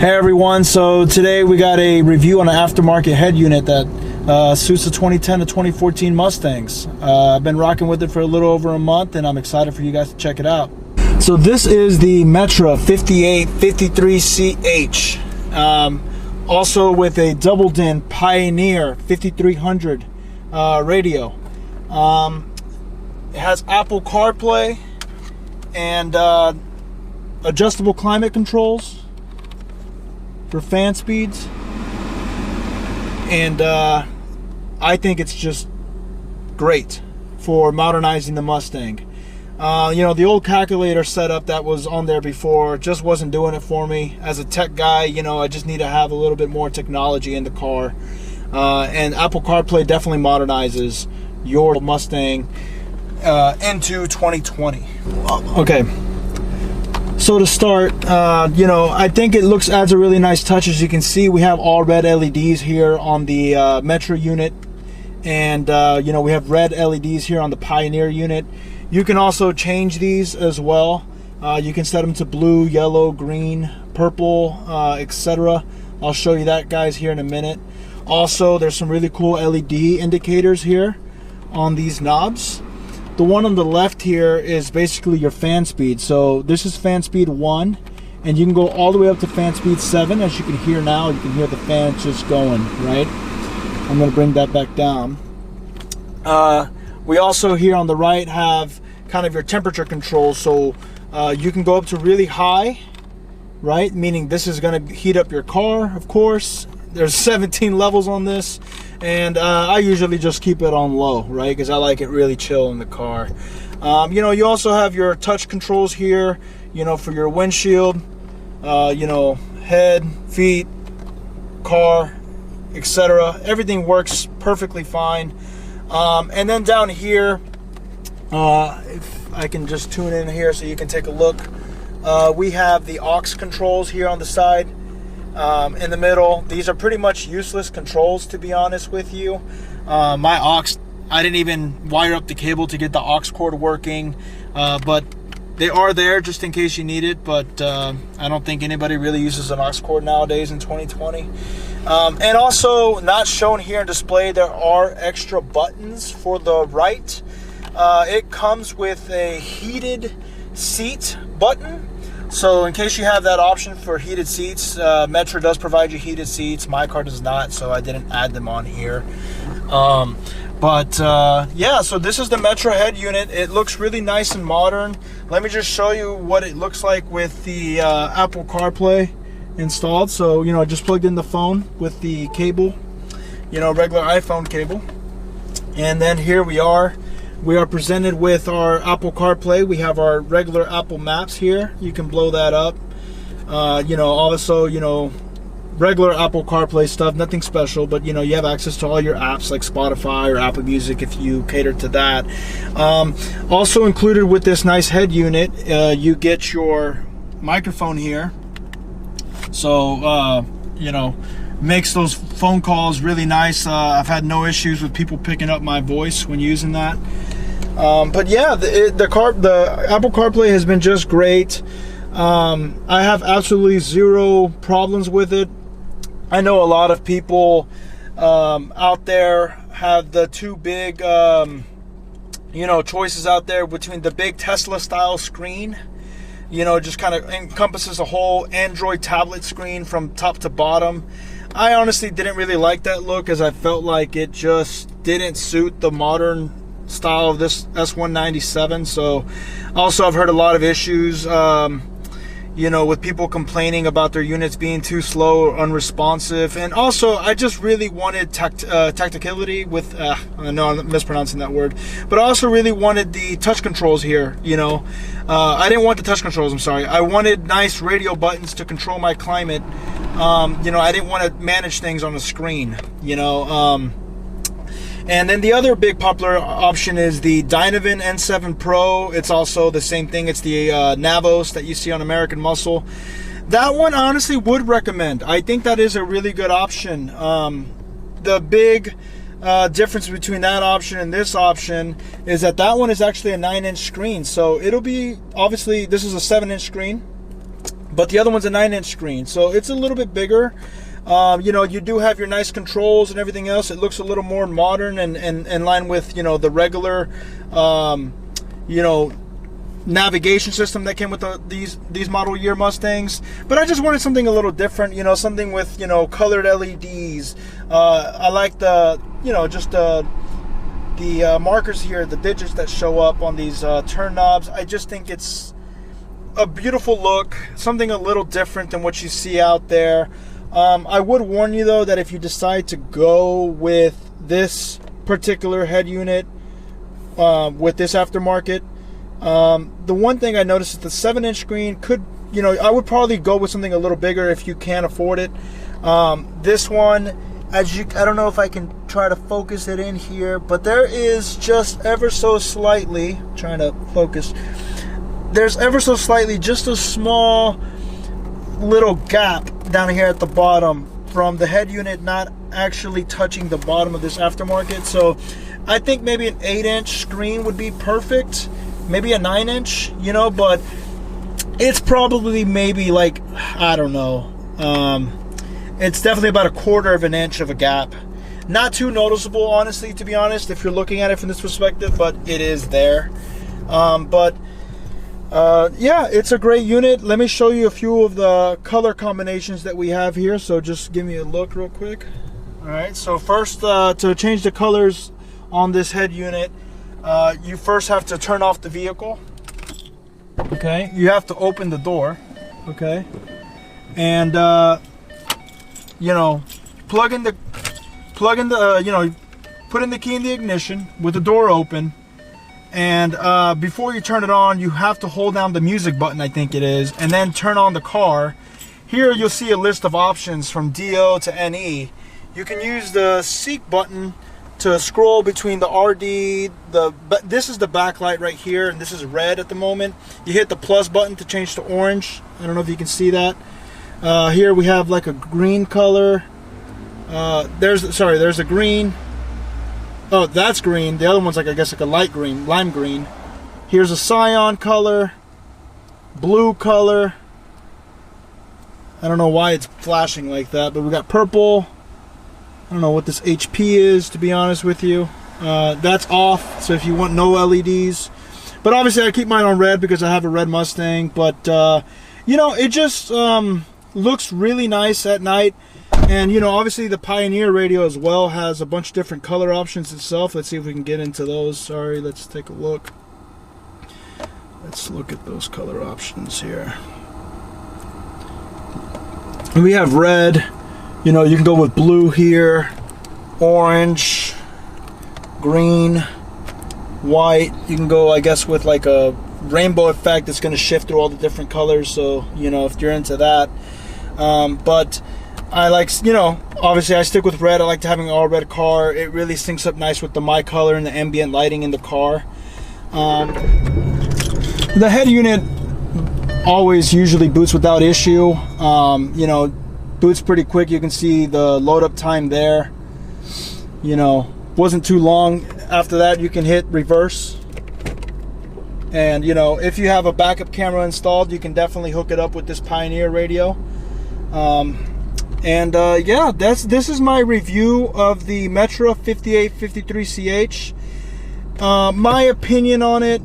Hey everyone, so today we got a review on an aftermarket head unit that suits the 2010 to 2014 Mustangs. I've been rocking with it for a little over a month and I'm excited for you guys to check it out. So this is the Metra 98-53CH, also with a double din Pioneer 5300 radio. It has Apple CarPlay and adjustable climate controls for fan speeds, and I think it's just great for modernizing the Mustang. You know, the old calculator setup that was on there before just wasn't doing it for me. As a tech guy, you know, I just need to have a little bit more technology in the car, and Apple CarPlay definitely modernizes your Mustang into 2020. Okay. So to start, you know, I think it adds a really nice touch. As you can see, we have all red LEDs here on the Metra unit, and you know, we have red LEDs here on the Pioneer unit. You can also change these as well. You can set them to blue, yellow, green, purple, etc. I'll show you that, guys, here in a minute. Also, there's some really cool LED indicators here on these knobs. The one on the left here is basically your fan speed. So this is fan speed 1, and you can go all the way up to fan speed 7. As you can hear now, you can hear the fan just going, right? I'm going to bring that back down. We also here on the right have kind of your temperature controls. So you can go up to really high, right? Meaning this is going to heat up your car, of course. There's 17 levels on this, and I usually just keep it on low, right? Because I like it really chill in the car. You know, you also have your touch controls here, you know, for your windshield, you know, head, feet, car, etc. Everything works perfectly fine. And then down here, if I can just tune in here so you can take a look, we have the aux controls here on the side. In the middle, these are pretty much useless controls, to be honest with you. My aux, I didn't even wire up the cable to get the aux cord working, but they are there just in case you need it. But I don't think anybody really uses an aux cord nowadays in 2020. And also, not shown here in display, there are extra buttons for the right. It comes with a heated seat button. So in case you have that option for heated seats, Metra does provide you heated seats. My car does not, so I didn't add them on here. Yeah, so this is the Metra head unit. It looks really nice and modern. Let me just show you what it looks like with the Apple CarPlay installed. So, you know, I just plugged in the phone with the cable, you know, regular iPhone cable. And then here we are. We are presented with our Apple CarPlay. We have our regular Apple Maps here. You can blow that up. You know, also, you know, regular Apple CarPlay stuff, nothing special, but you know, you have access to all your apps like Spotify or Apple Music if you cater to that. Also included with this nice head unit, you get your microphone here. So, you know, makes those phone calls really nice. I've had no issues with people picking up my voice when using that. But yeah, the Apple CarPlay has been just great. I have absolutely zero problems with it. I know a lot of people out there have the two big, you know, choices out there between the big Tesla style screen. You know, just kind of encompasses a whole Android tablet screen from top to bottom. I honestly didn't really like that look, as I felt like it just didn't suit the modern style of this S197. So also I've heard a lot of issues, you know, with people complaining about their units being too slow or unresponsive. And also I just really wanted tacticality with, I know I'm mispronouncing that word, but I also really wanted the touch controls here, you know. I didn't want the touch controls, I'm sorry. I wanted nice radio buttons to control my climate. You know, I didn't want to manage things on the screen, you know. And then the other big popular option is the Dynavan N7 Pro. It's also the same thing. It's the Navos that you see on American Muscle. That one, honestly, would recommend. I think that is a really good option. The big difference between that option and this option is that that one is actually a 9-inch screen. So it'll be, obviously, this is a 7-inch screen. but the other one's a 9-inch screen, so it's a little bit bigger. You know, you do have your nice controls and everything else. It looks a little more modern and in line with, you know, the regular, you know, navigation system that came with these model year Mustangs. But I just wanted something a little different, you know, something with, you know, colored LEDs. I like the, you know, just the markers here, the digits that show up on these turn knobs. I just think it's a beautiful look, something a little different than what you see out there. I would warn you though that if you decide to go with this particular head unit, with this aftermarket, the one thing I noticed is the 7-inch screen could, you know, I would probably go with something a little bigger if you can afford it. This one, I don't know if I can try to focus it in here, but there is just ever so slightly, trying to focus, there's ever so slightly just a small little gap down here at the bottom from the head unit not actually touching the bottom of this aftermarket. So I think maybe an 8-inch screen would be perfect, maybe a 9-inch, you know, but it's probably maybe like, I don't know, it's definitely about 1/4 of an inch of a gap. Not too noticeable, honestly, to be honest, if you're looking at it from this perspective, but it is there. Yeah, it's a great unit. Let me show you a few of the color combinations that we have here. So just give me a look real quick. All right, so first, to change the colors on this head unit, you first have to turn off the vehicle. Okay, you have to open the door. Okay, and you know, plug in the you know, put in the key in the ignition with the door open. And before you turn it on, you have to hold down the music button, I think it is, and then turn on the car. Here you'll see a list of options from DO to NE. You can use the seek button to scroll between the RD, this is the backlight right here, and this is red at the moment. You hit the plus button to change to orange. I don't know if you can see that. Here we have like a green color. There's a green. Oh, that's green. The other one's like, I guess, like a light green, lime green. Here's a cyan color, blue color. I don't know why it's flashing like that, but we got purple. I don't know what this HP is, to be honest with you. That's off, so if you want no LEDs. But obviously I keep mine on red because I have a red Mustang. But, you know, it just looks really nice at night. And, you know, obviously the Pioneer radio as well has a bunch of different color options itself. Let's see if we can get into those. Sorry, let's take a look. Let's look at those color options here. And we have red. You know, you can go with blue here, orange, green, white. You can go, I guess, with like a rainbow effect that's going to shift through all the different colors. So, you know, if you're into that. But I like, you know, obviously I stick with red. I like having an all red car. It really syncs up nice with the my color and the ambient lighting in the car. The head unit always usually boots without issue. You know, boots pretty quick. You can see the load up time there. You know, wasn't too long. After that, you can hit reverse. And, you know, if you have a backup camera installed, you can definitely hook it up with this Pioneer radio. Yeah, this is my review of the Metra 98-53CH. My opinion on it,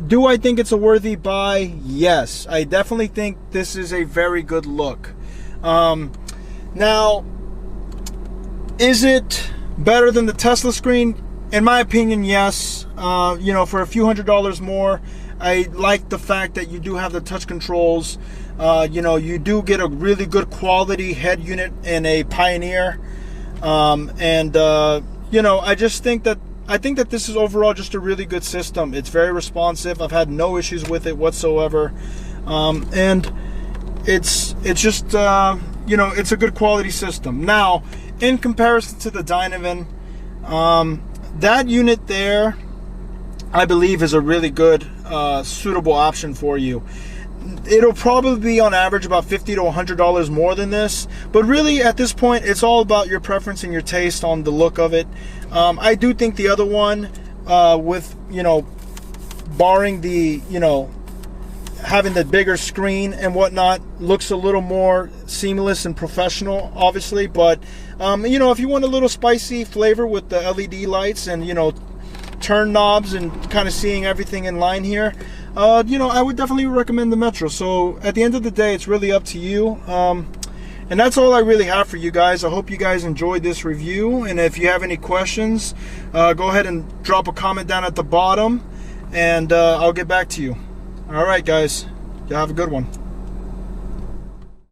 do I think it's a worthy buy? Yes, I definitely think this is a very good look. Now, is it better than the Tesla screen? In my opinion, yes. You know, for a few $100s more, I like the fact that you do have the touch controls. You know, you do get a really good quality head unit in a Pioneer. You know, I think that this is overall just a really good system. It's very responsive. I've had no issues with it whatsoever. And it's just, you know, it's a good quality system. Now, in comparison to the Dynavan, that unit there, I believe, is a really good, suitable option for you. It'll probably be on average about $50 to $100 more than this, but really at this point it's all about your preference and your taste on the look of it. I do think the other one, with, you know, barring the, you know, having the bigger screen and whatnot looks a little more seamless and professional, obviously. But you know, if you want a little spicy flavor with the LED lights and, you know, turn knobs and kind of seeing everything in line here, you know, I would definitely recommend the Metra. So at the end of the day, it's really up to you. And that's all I really have for you guys. I hope you guys enjoyed this review, and if you have any questions, go ahead and drop a comment down at the bottom, and I'll get back to you. All right, guys, you have a good one.